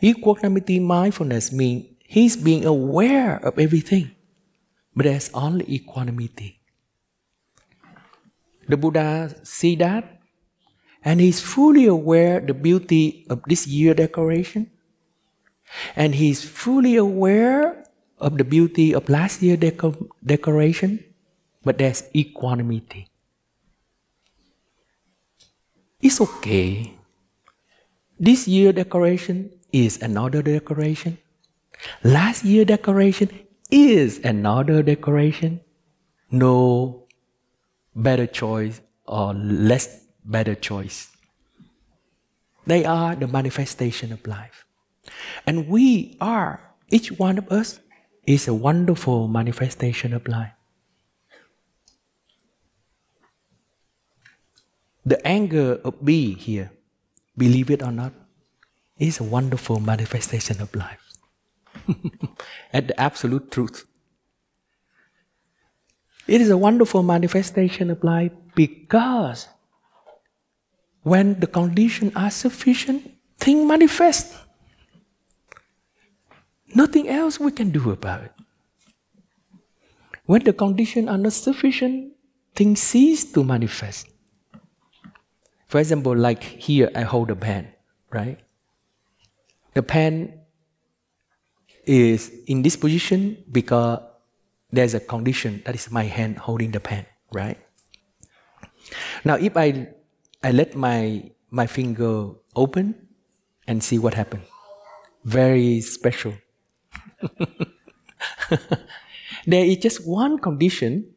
Speaker 1: Equanimity mindfulness means he's being aware of everything, but there's only equanimity. The Buddha see that, and he's fully aware of the beauty of this year decoration, and he's fully aware of the beauty of last year decoration, but there's equanimity. It's okay. This year decoration is another decoration. Last year decoration is another decoration. No better choice or less better choice. They are the manifestation of life. And we are, each one of us is a wonderful manifestation of life. The anger of B here, believe it or not, is a wonderful manifestation of life. And the absolute truth. It is a wonderful manifestation of life because when the conditions are sufficient, things manifest. Nothing else we can do about it. When the conditions are not sufficient, things cease to manifest. For example, like here I hold a pen, right? The pen is in this position because there's a condition, that is my hand holding the pen, right? Now if I let my finger open and see what happens. Very special. There is just one condition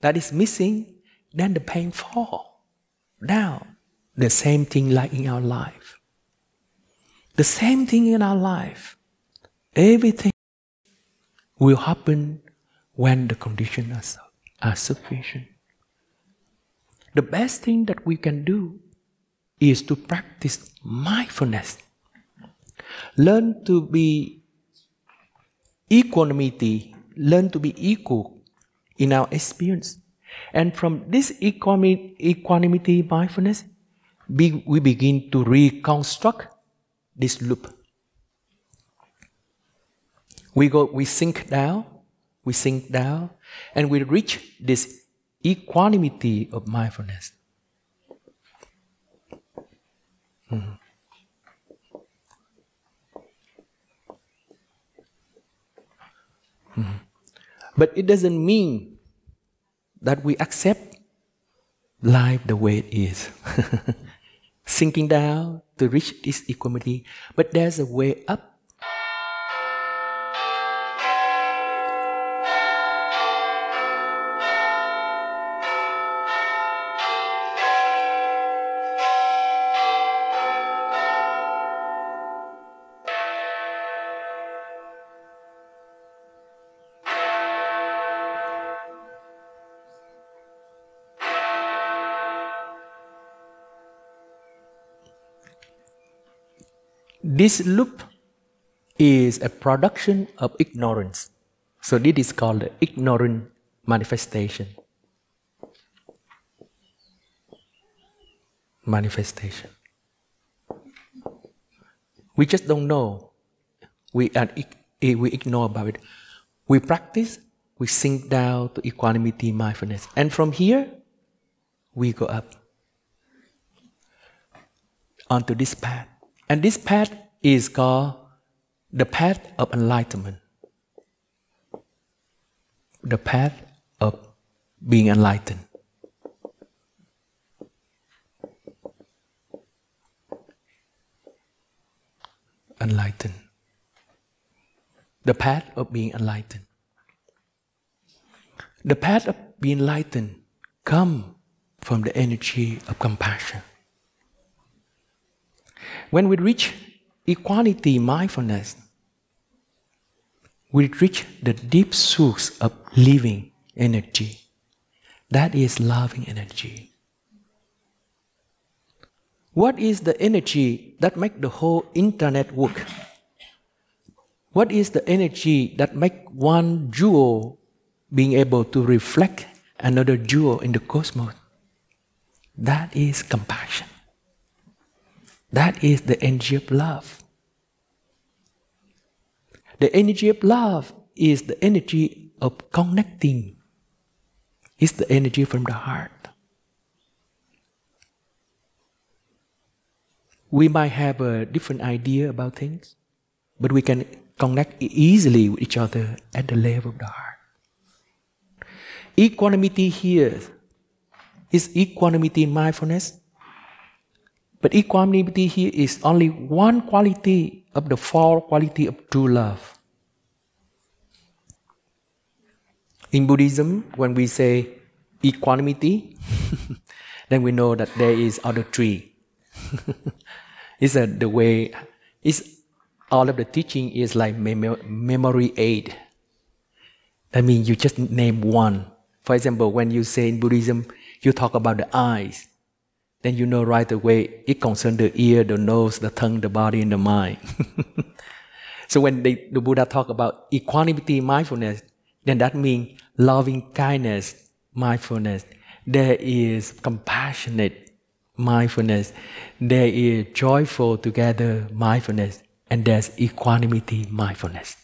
Speaker 1: that is missing, then the pen fall down. The same thing like in our life. The same thing in our life. Everything will happen when the conditions are sufficient. The best thing that we can do is to practice mindfulness. Learn to be equanimity, learn to be equal in our experience. And from this equanimity mindfulness, we begin to reconstruct this loop. We sink down, and we reach this equanimity of mindfulness. But it doesn't mean that we accept life the way it is. Sinking down to reach this equanimity, but there's a way up. This loop is a production of ignorance. So this is called the ignorant manifestation. We just don't know. We ignore about it. We practice, we sink down to equanimity, mindfulness. And from here, we go up onto this path. And this path is called the path of enlightenment. The path of being enlightened. Enlightened. The path of being enlightened. The path of being enlightened comes from the energy of compassion. When we reach equanimity, mindfulness, we reach the deep source of living energy. That is loving energy. What is the energy that makes the whole internet work? What is the energy that makes one jewel being able to reflect another jewel in the cosmos? That is compassion. That is the energy of love. The energy of love is the energy of connecting. It's the energy from the heart. We might have a different idea about things, but we can connect easily with each other at the level of the heart. Equanimity here is equanimity in mindfulness. But equanimity here is only one quality of the four qualities of true love. In Buddhism, when we say equanimity, then we know that there is other three. It's the way. All of the teaching is like memory aid. That means you just name one. For example, when you say in Buddhism, you talk about the eyes. Then you know right away it concerns the ear, the nose, the tongue, the body, and the mind. So when the Buddha talk about equanimity, mindfulness, then that means loving kindness, mindfulness. There is compassionate mindfulness. There is joyful together mindfulness. And there's equanimity mindfulness.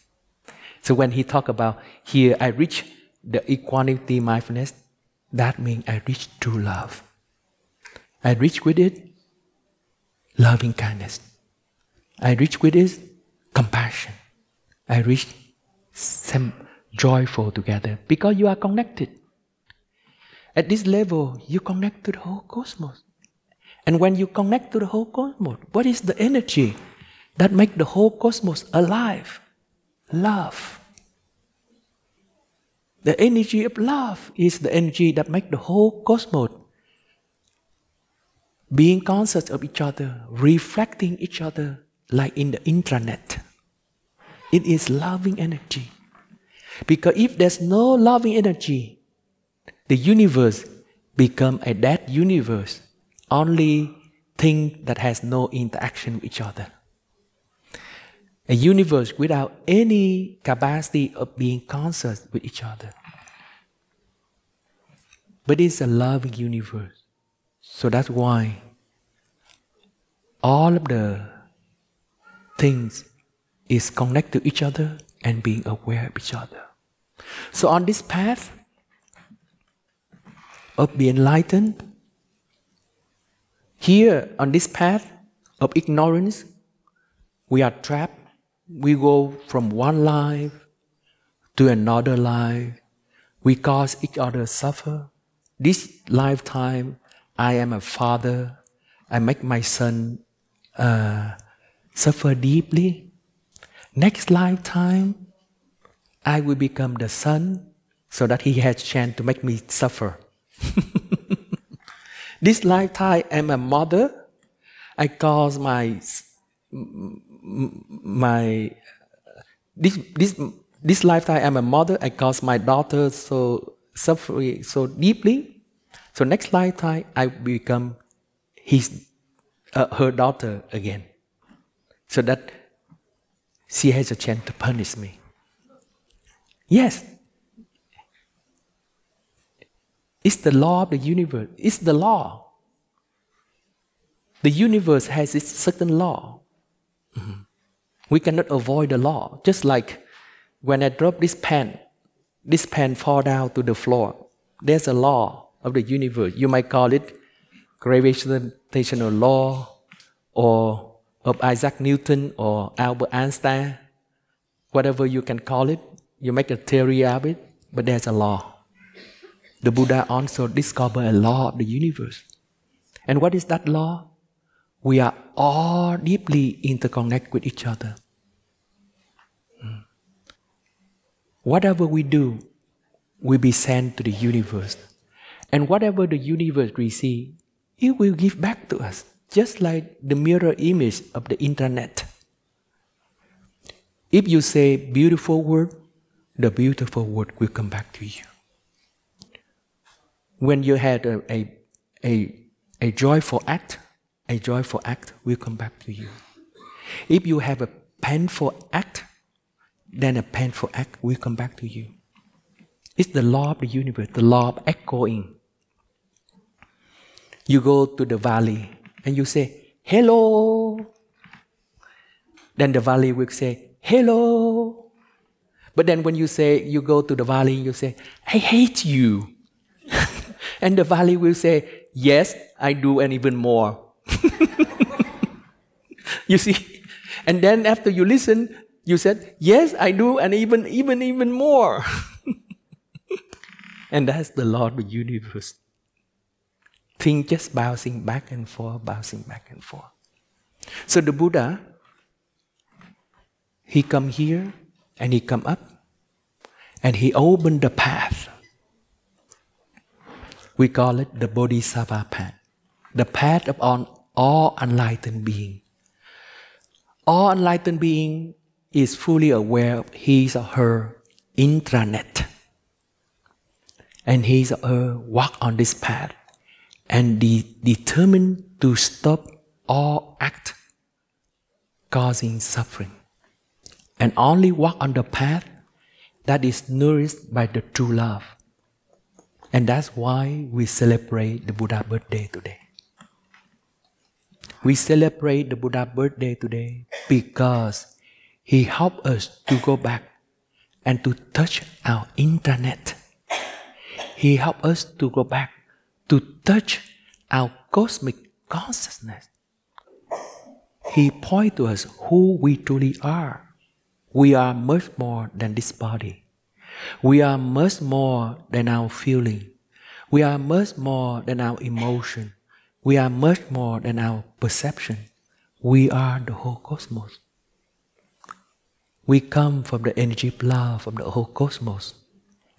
Speaker 1: So when he talk about here, I reach the equanimity mindfulness, that means I reach true love. I reach with it loving kindness. I reach with it compassion. I reach joyful together because you are connected. At this level, you connect to the whole cosmos. And when you connect to the whole cosmos, what is the energy that makes the whole cosmos alive? Love. The energy of love is the energy that makes the whole cosmos being conscious of each other, reflecting each other like in the intranet. It is loving energy. Because if there's no loving energy, the universe becomes a dead universe. Only thing that has no interaction with each other. A universe without any capacity of being conscious with each other. But it's a loving universe. So that's why all of the things is connected to each other and being aware of each other. So on this path of being enlightened, here on this path of ignorance, we are trapped. We go from one life to another life. We cause each other suffer. This lifetime, I am a father. I make my son suffer deeply. Next lifetime, I will become the son so that he has chance to make me suffer. This lifetime, I'm a mother. I cause this lifetime, I'm a mother. I cause my daughter so suffering so deeply. So next lifetime, I become her daughter again, so that she has a chance to punish me. Yes. It's the law of the universe. It's the law. The universe has its certain law. Mm-hmm. We cannot avoid the law. Just like when I drop this pen fall down to the floor. There's a law of the universe. You might call it gravitational law, or of Isaac Newton or Albert Einstein. Whatever you can call it. You make a theory of it, but there's a law. The Buddha also discovered a law of the universe. And what is that law? We are all deeply interconnected with each other. Whatever we do will be sent to the universe. And whatever the universe receives, it will give back to us, just like the mirror image of the internet. If you say beautiful word, the beautiful word will come back to you. When you had a joyful act will come back to you. If you have a painful act, then a painful act will come back to you. It's the law of the universe, the law of echoing. You go to the valley and you say, hello. Then the valley will say, hello. But then when you go to the valley, you say, I hate you. And the valley will say, yes, I do, and even more. You see? And then after you listen, you said, yes, I do, and even more. And that's the law of the universe. Things just bouncing back and forth, bouncing back and forth. So the Buddha, he come here, and he come up, and he opened the path. We call it the Bodhisattva path. The path of all enlightened being. All enlightened being is fully aware of his or her intranet. And his or her walk on this path and determined to stop all act causing suffering. And only walk on the path that is nourished by the true love. And that's why we celebrate the Buddha birthday today. We celebrate the Buddha birthday today because he helped us to go back and to touch our internet. He helped us to go back to touch our cosmic consciousness. He pointed to us who we truly are. We are much more than this body. We are much more than our feeling. We are much more than our emotion. We are much more than our perception. We are the whole cosmos. We come from the energy of love from the whole cosmos.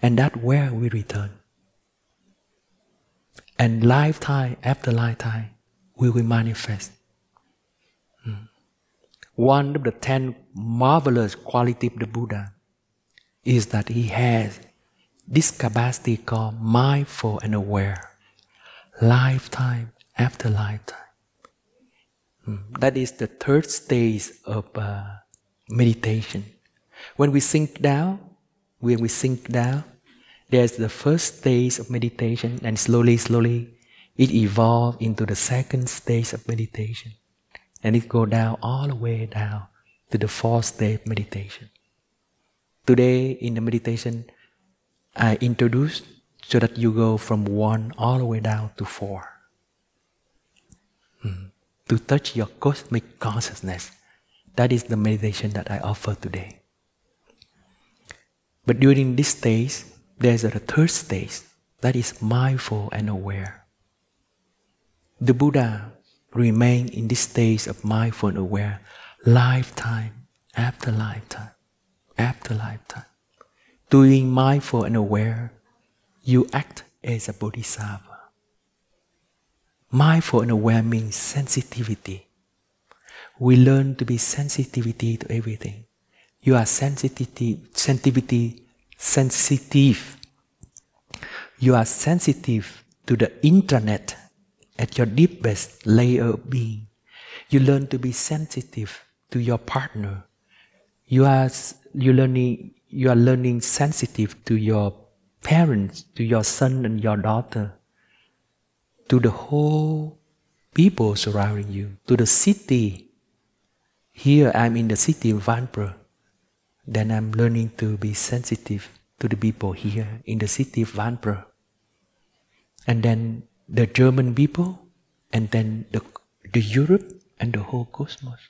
Speaker 1: And that's where we return. And lifetime after lifetime, we will manifest. One of the 10 marvelous qualities of the Buddha is that he has this capacity called mindful and aware. Lifetime after lifetime. That is the third stage of meditation. When we sink down, there's the first stage of meditation, and slowly, it evolves into the second stage of meditation. And it goes down all the way down to the fourth stage of meditation. Today, in the meditation, I introduced so that you go from 1 all the way down to 4. To touch your cosmic consciousness. That is the meditation that I offer today. But during this stage, there's a third stage, that is mindful and aware. The Buddha remained in this stage of mindful and aware lifetime after lifetime after lifetime. Doing mindful and aware, you act as a bodhisattva. Mindful and aware means sensitivity. We learn to be sensitivity to everything. You are sensitive. You are sensitive to the intranet at your deepest layer of being. You learn to be sensitive to your partner. You are learning sensitive to your parents, to your son and your daughter, to the whole people surrounding you, to the city. Here I'm in the city of Vanpur. Then I'm learning to be sensitive to the people here in the city of Vanpur. And then the German people, and then the Europe and the whole cosmos.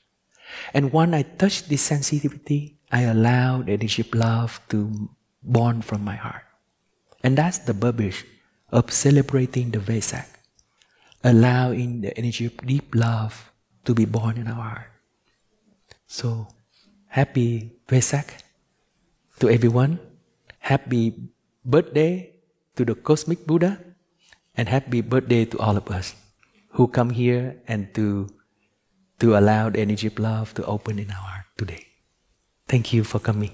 Speaker 1: And when I touch this sensitivity, I allow the energy of love to born from my heart. And that's the purpose of celebrating the Vesak. Allowing the energy of deep love to be born in our heart. So, happy Vesak to everyone. Happy birthday to the Cosmic Buddha. And happy birthday to all of us who come here and to allow the energy of love to open in our heart today. Thank you for coming.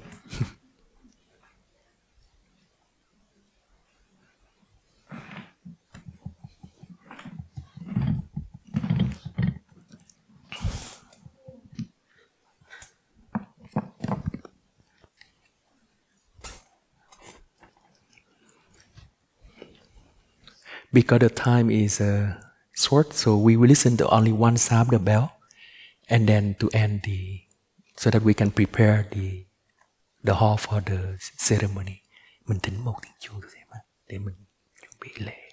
Speaker 1: Because the time is short, so we will listen to only one sound of the bell, and then to end so that we can prepare the hall for the ceremony. Mình thỉnh một tiếng chuông để mình chuẩn bị lễ.